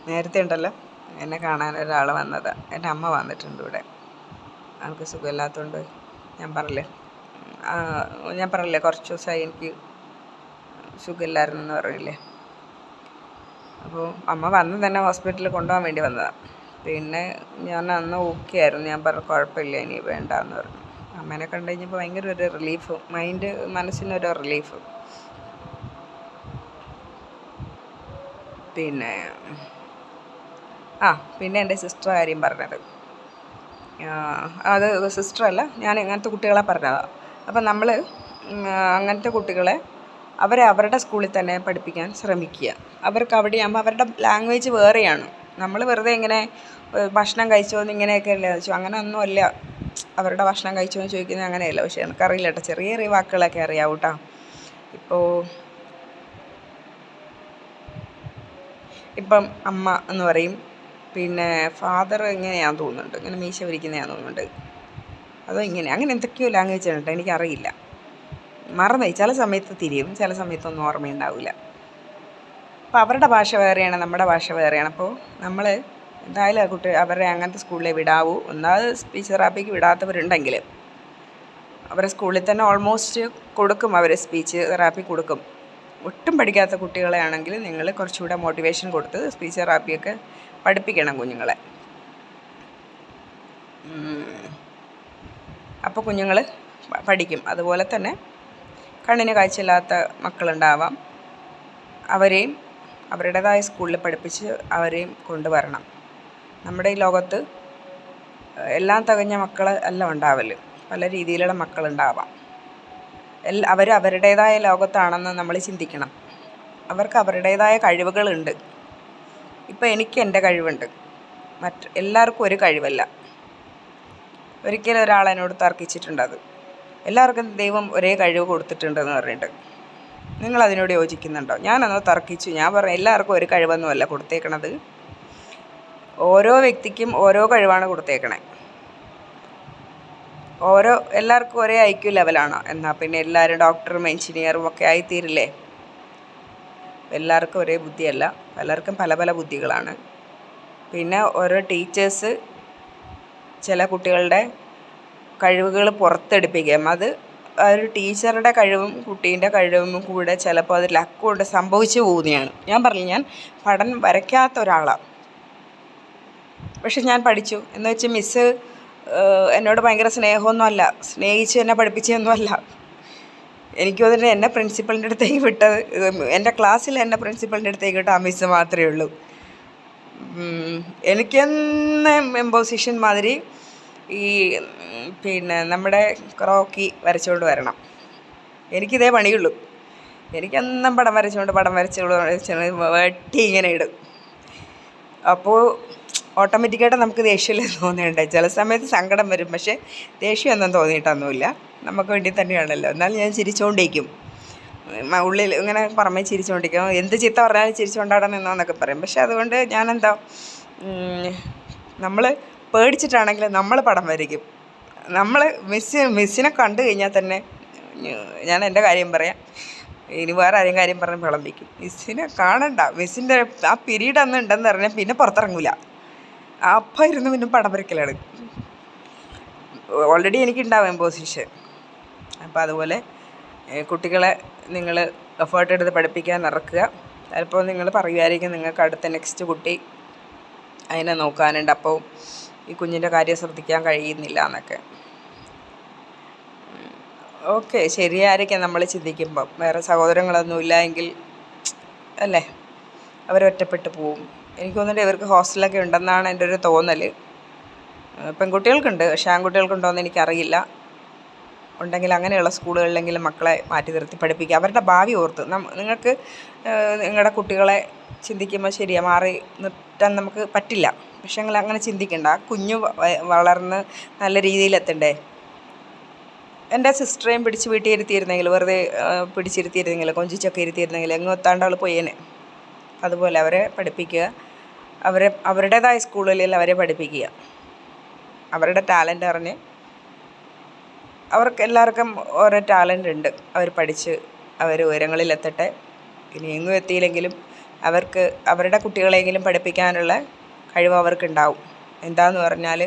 നേരത്തെ ഉണ്ടല്ലോ എന്നെ കാണാൻ ഒരാൾ വന്നതാണ്. എൻ്റെ അമ്മ വന്നിട്ടുണ്ട് ഇവിടെ. ആൾക്ക് സുഖമില്ലാത്തതുകൊണ്ട് ഞാൻ പറഞ്ഞില്ലേ കുറച്ച് ദിവസമായി എനിക്ക് സുഖമില്ലായിരുന്നു എന്ന് പറയില്ലേ. അപ്പോൾ അമ്മ വന്ന് തന്നെ ഹോസ്പിറ്റലിൽ കൊണ്ടുപോകാൻ വേണ്ടി വന്നതാണ്. പിന്നെ ഞാൻ അന്ന് ഓക്കെ ആയിരുന്നു. ഞാൻ പറഞ്ഞു കുഴപ്പമില്ല, ഇനി വേണ്ടാന്ന് പറഞ്ഞു. അമ്മേനെ കണ്ടു കഴിഞ്ഞപ്പോൾ ഭയങ്കര ഒരു റിലീഫ്, മനസ്സിനൊരു റിലീഫ്. പിന്നെ എൻ്റെ സിസ്റ്റർ കാര്യം പറഞ്ഞത്, അത് സിസ്റ്ററല്ല, ഞാൻ ഇങ്ങനത്തെ കുട്ടികളെ പറഞ്ഞതാണ്. അപ്പം നമ്മൾ അങ്ങനത്തെ കുട്ടികളെ അവരുടെ സ്കൂളിൽ തന്നെ പഠിപ്പിക്കാൻ ശ്രമിക്കുക. അവർക്ക് അവിടെയാകുമ്പോൾ അവരുടെ ലാംഗ്വേജ് വേറെയാണ്. നമ്മൾ വെറുതെ ഇങ്ങനെ ഭക്ഷണം കഴിച്ചോ എന്ന് ഇങ്ങനെയൊക്കെ അല്ലേ ചോദിച്ചു, അങ്ങനെ ഒന്നുമല്ല. അവരുടെ ഭക്ഷണം കഴിച്ചോ എന്ന് ചോദിക്കുന്നത് അങ്ങനെയല്ല. പക്ഷേ എനിക്കറിയില്ല കേട്ടോ, ചെറിയ ചെറിയ വാക്കുകളൊക്കെ അറിയാവൂ കേട്ടോ. ഇപ്പം അമ്മ എന്ന് പറയും. പിന്നെ ഫാദർ എങ്ങനെയാണെന്ന് തോന്നുന്നുണ്ട്, ഇങ്ങനെ മീശ വിരിക്കുന്നതാണെന്ന് തോന്നുന്നുണ്ട്. അതോ അങ്ങനെ എന്തൊക്കെയോ ലാംഗ്വേജ് ആണ് കേട്ടോ, എനിക്കറിയില്ല. മറന്നുപോയി. ചില സമയത്ത് തിരിയും, ചില സമയത്തൊന്നും ഓർമ്മയുണ്ടാവില്ല. അപ്പോൾ അവരുടെ ഭാഷ വേറെയാണ്, നമ്മുടെ ഭാഷ വേറെയാണ്. അപ്പോൾ നമ്മൾ എന്തായാലും അവരുടെ അങ്ങനത്തെ സ്കൂളിലേ വിടാവൂ. ഒന്നാമത് സ്പീച്ച് തെറാപ്പിക്ക് വിടാത്തവരുണ്ടെങ്കിൽ അവരെ സ്കൂളിൽ തന്നെ ഓൾമോസ്റ്റ് കൊടുക്കും, അവർ സ്പീച്ച് തെറാപ്പി കൊടുക്കും. ഒട്ടും പഠിക്കാത്ത കുട്ടികളെ ആണെങ്കിൽ നിങ്ങൾ കുറച്ചുകൂടെ മോട്ടിവേഷൻ കൊടുത്ത് സ്പീച്ച് തെറാപ്പിയൊക്കെ പഠിപ്പിക്കണം കുഞ്ഞുങ്ങളെ. അപ്പോൾ കുഞ്ഞുങ്ങൾ പഠിക്കും. അതുപോലെ തന്നെ കണ്ണിന് കാഴ്ചയില്ലാത്ത മക്കളുണ്ടാവാം, അവരെയും അവരുടേതായ സ്കൂളിൽ പഠിപ്പിച്ച് അവരെയും കൊണ്ടുവരണം. നമ്മുടെ ഈ ലോകത്ത് എല്ലാം തികഞ്ഞ മക്കൾ അല്ല ഉണ്ടാവല്, പല രീതിയിലുള്ള മക്കളുണ്ടാവാം. അവരുടേതായ ലോകത്താണെന്ന് നമ്മൾ ചിന്തിക്കണം. അവർക്ക് അവരുടേതായ കഴിവുകളുണ്ട്. ഇപ്പോൾ എനിക്ക് എൻ്റെ കഴിവുണ്ട്, എല്ലാവർക്കും ഒരു കഴിവല്ല. ഒരിക്കലും ഒരാൾ എന്നോട് തർക്കിച്ചിട്ടുണ്ട് അത്. എല്ലാവർക്കും ദൈവം ഒരേ കഴിവ് കൊടുത്തിട്ടുണ്ടെന്ന് പറഞ്ഞിട്ട്. നിങ്ങളതിനോട് യോജിക്കുന്നുണ്ടോ? ഞാനന്ന് തർക്കിച്ചു. ഞാൻ പറഞ്ഞു എല്ലാവർക്കും ഒരു കഴിവൊന്നുമല്ല കൊടുത്തേക്കണത്. ഓരോ വ്യക്തിക്കും ഓരോ കഴിവാണ് കൊടുത്തേക്കണേ. എല്ലാവർക്കും ഒരേ IQ ലെവലാണോ? എന്നാൽ പിന്നെ എല്ലാവരും ഡോക്ടറും എൻജിനീയറും ഒക്കെ ആയിത്തീരില്ലേ? എല്ലാവർക്കും ഒരേ ബുദ്ധിയല്ല, പലർക്കും പല പല ബുദ്ധികളാണ്. പിന്നെ ഓരോ ടീച്ചേഴ്സ് ചില കുട്ടികളുടെ കഴിവുകൾ പുറത്തെടുപ്പിക്കും. അത് ഒരു ടീച്ചറുടെ കഴിവും കുട്ടീൻ്റെ കഴിവും കൂടെ ചിലപ്പോൾ അത് ലക്ക് കൊണ്ട് സംഭവിച്ചു പോകുന്നതാണ്. ഞാൻ പറഞ്ഞു, ഞാൻ പടം വരയ്ക്കാത്ത ഒരാളാണ്, പക്ഷെ ഞാൻ പഠിച്ചു എന്ന് വെച്ച് മിസ്സ് എന്നോട് ഭയങ്കര സ്നേഹമൊന്നുമല്ല, സ്നേഹിച്ച് എന്നെ പഠിപ്പിച്ചതൊന്നുമല്ല. എനിക്കും അതിന് എന്നെ പ്രിൻസിപ്പളിൻ്റെ അടുത്തേക്ക് വിട്ടത്, എൻ്റെ ക്ലാസ്സിൽ എന്നെ പ്രിൻസിപ്പളിൻ്റെ അടുത്തേക്ക് വിട്ട ആ മിസ്സ് മാത്രമേ ഉള്ളൂ. എനിക്കെന്ന് എംപോസിഷൻ മാതിരി നമ്മുടെ ക്രോക്കി വരച്ചുകൊണ്ട് വരണം. എനിക്കിതേ പണിയുള്ളൂ. എനിക്കെന്നും പടം വരച്ചുകൊണ്ട് വെട്ടി ഇങ്ങനെ ഇടും. അപ്പോൾ ഓട്ടോമാറ്റിക്കായിട്ട് നമുക്ക് ദേഷ്യമില്ല തോന്നിയിട്ടുണ്ട്. ചില സമയത്ത് സങ്കടം വരും, പക്ഷേ ദേഷ്യമൊന്നും തോന്നിയിട്ടൊന്നുമില്ല. നമുക്ക് വേണ്ടി തന്നെയാണല്ലോ. എന്നാലും ഞാൻ ചിരിച്ചുകൊണ്ടിരിക്കും, ഉള്ളിൽ ഇങ്ങനെ പുറമേ ചിരിച്ചുകൊണ്ടിരിക്കും. എന്ത് ചീത്ത പറഞ്ഞാലും ചിരിച്ചുകൊണ്ടാടാൻ നിന്നോന്നൊക്കെ പറയും. പക്ഷെ അതുകൊണ്ട് ഞാനെന്താ, നമ്മൾ പേടിച്ചിട്ടാണെങ്കിൽ നമ്മൾ പടം വരയ്ക്കും. നമ്മൾ മിസ്സിനെ കണ്ടു കഴിഞ്ഞാൽ തന്നെ, ഞാൻ എൻ്റെ കാര്യം പറയാം, ഇനി വേറെ ആരെയും കാര്യം പറഞ്ഞ് വിളമ്പിക്കും. മിസ്സിനെ കാണണ്ട, മിസ്സിൻ്റെ ആ പീരീഡ് അന്ന് ഉണ്ടെന്ന് പറഞ്ഞാൽ പിന്നെ പുറത്തിറങ്ങില്ല. അപ്പം ഇരുന്ന് പിന്നെ പടം വരയ്ക്കലാണ്. Already എനിക്കുണ്ടാവും imposition. അപ്പോൾ അതുപോലെ കുട്ടികളെ നിങ്ങൾ എഫേർട്ട് എടുത്ത് പഠിപ്പിക്കാൻ ഇറക്കുക. ചിലപ്പോൾ നിങ്ങൾ പറയുമായിരിക്കും നിങ്ങൾക്ക് അടുത്ത നെക്സ്റ്റ് കുട്ടി അതിനെ നോക്കാനുണ്ട്, അപ്പോൾ ഈ കുഞ്ഞിൻ്റെ കാര്യം ശ്രദ്ധിക്കാൻ കഴിയുന്നില്ല എന്നൊക്കെ. ഓക്കെ, ശരിയായിരിക്കാം നമ്മൾ ചിന്തിക്കുമ്പം. വേറെ സഹോദരങ്ങളൊന്നുമില്ല എങ്കിൽ അല്ലേ, അവരൊറ്റപ്പെട്ട് പോവും. എനിക്ക് തോന്നുന്നുണ്ട് ഇവർക്ക് ഹോസ്റ്റലൊക്കെ ഉണ്ടെന്നാണ് എൻ്റെ ഒരു തോന്നൽ. പെൺകുട്ടികൾക്കുണ്ട്, പക്ഷേ ആൺകുട്ടികൾക്കുണ്ടോ എന്ന് എനിക്കറിയില്ല. ഉണ്ടെങ്കിൽ അങ്ങനെയുള്ള സ്കൂളുകളിലെങ്കിലും മക്കളെ മാറ്റി നിർത്തി പഠിപ്പിക്കുക, അവരുടെ ഭാവി ഓർത്ത്. നിങ്ങൾക്ക് നിങ്ങളുടെ കുട്ടികളെ ചിന്തിക്കുമ്പോൾ ശരിയാണ്, മാറി നിർത്താൻ നമുക്ക് പറ്റില്ല. പക്ഷേ നിങ്ങൾ അങ്ങനെ ചിന്തിക്കണ്ട. കുഞ്ഞ് വളർന്ന് നല്ല രീതിയിലെത്തണ്ടേ. എൻ്റെ സിസ്റ്ററേയും പിടിച്ച് വീട്ടിൽ ഇരുത്തിയിരുന്നെങ്കിൽ, വെറുതെ പിടിച്ചിരുത്തിയിരുന്നെങ്കിൽ, കൊഞ്ചിച്ചൊക്കെ ഇരുത്തിയിരുന്നെങ്കിൽ എങ്ങും എത്താണ്ട് അവൾ പോയേനെ. അതുപോലെ അവരെ പഠിപ്പിക്കുക, അവരുടേതായ സ്കൂളുകളിൽ അവരെ പഠിപ്പിക്കുക. അവരുടെ ടാലൻ്റ് അറിഞ്ഞ്, അവർക്ക് എല്ലാവർക്കും ഓരോ ടാലൻ്റ് ഉണ്ട്, അവർ പഠിച്ച് അവർ ഉയരങ്ങളിലെത്തട്ടെ. ഇനി എങ്ങും എത്തിയില്ലെങ്കിലും അവർക്ക് അവരുടെ കുട്ടികളെങ്കിലും പഠിപ്പിക്കാനുള്ള കഴിവ് അവർക്കുണ്ടാവും. എന്താണെന്ന് പറഞ്ഞാൽ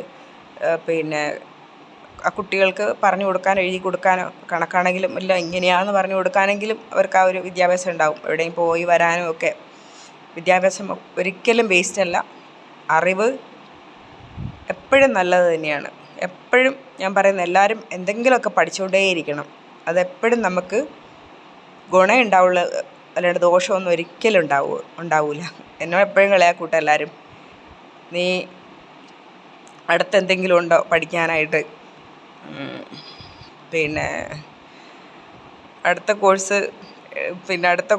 പിന്നെ ആ കുട്ടികൾക്ക് പറഞ്ഞു കൊടുക്കാനോ എഴുതി കൊടുക്കാനോ കണക്കാണെങ്കിലും ഇല്ല ഇങ്ങനെയാണെന്ന് പറഞ്ഞു കൊടുക്കാനെങ്കിലും അവർക്ക് ആ ഒരു വിദ്യാഭ്യാസം ഉണ്ടാവും. എവിടെയും പോയി വരാനും ഒക്കെ വിദ്യാഭ്യാസം ഒരിക്കലും വേസ്റ്റല്ല. അറിവ് എപ്പോഴും നല്ലത് തന്നെയാണ്. എപ്പോഴും ഞാൻ പറയുന്നത് എല്ലാവരും എന്തെങ്കിലുമൊക്കെ പഠിച്ചുകൊണ്ടേയിരിക്കണം. അതെപ്പോഴും നമുക്ക് ഗുണം ഉണ്ടാവുള്ളൂ, അല്ലാണ്ട് ദോഷമൊന്നും ഒരിക്കലും ഉണ്ടാവില്ല. എന്നോട് എപ്പോഴും കളിയാക്കൂട്ട എല്ലാവരും, നീ അടുത്തെന്തെങ്കിലും ഉണ്ടോ പഠിക്കാനായിട്ട്, പിന്നെ അടുത്ത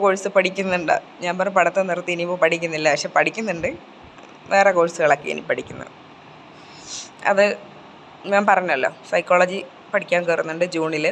കോഴ്സ് പഠിക്കുന്നുണ്ട്. ഞാൻ പറഞ്ഞു പഠിത്തം നിർത്തി, ഇനിയിപ്പോൾ പഠിക്കുന്നില്ല. പക്ഷെ പഠിക്കുന്നുണ്ട്, വേറെ കോഴ്സുകളൊക്കെ ഇനി പഠിക്കുന്നത്. അത് ഞാൻ പറഞ്ഞല്ലോ, സൈക്കോളജി പഠിക്കാൻ കയറുന്നുണ്ട് ജൂണിൽ.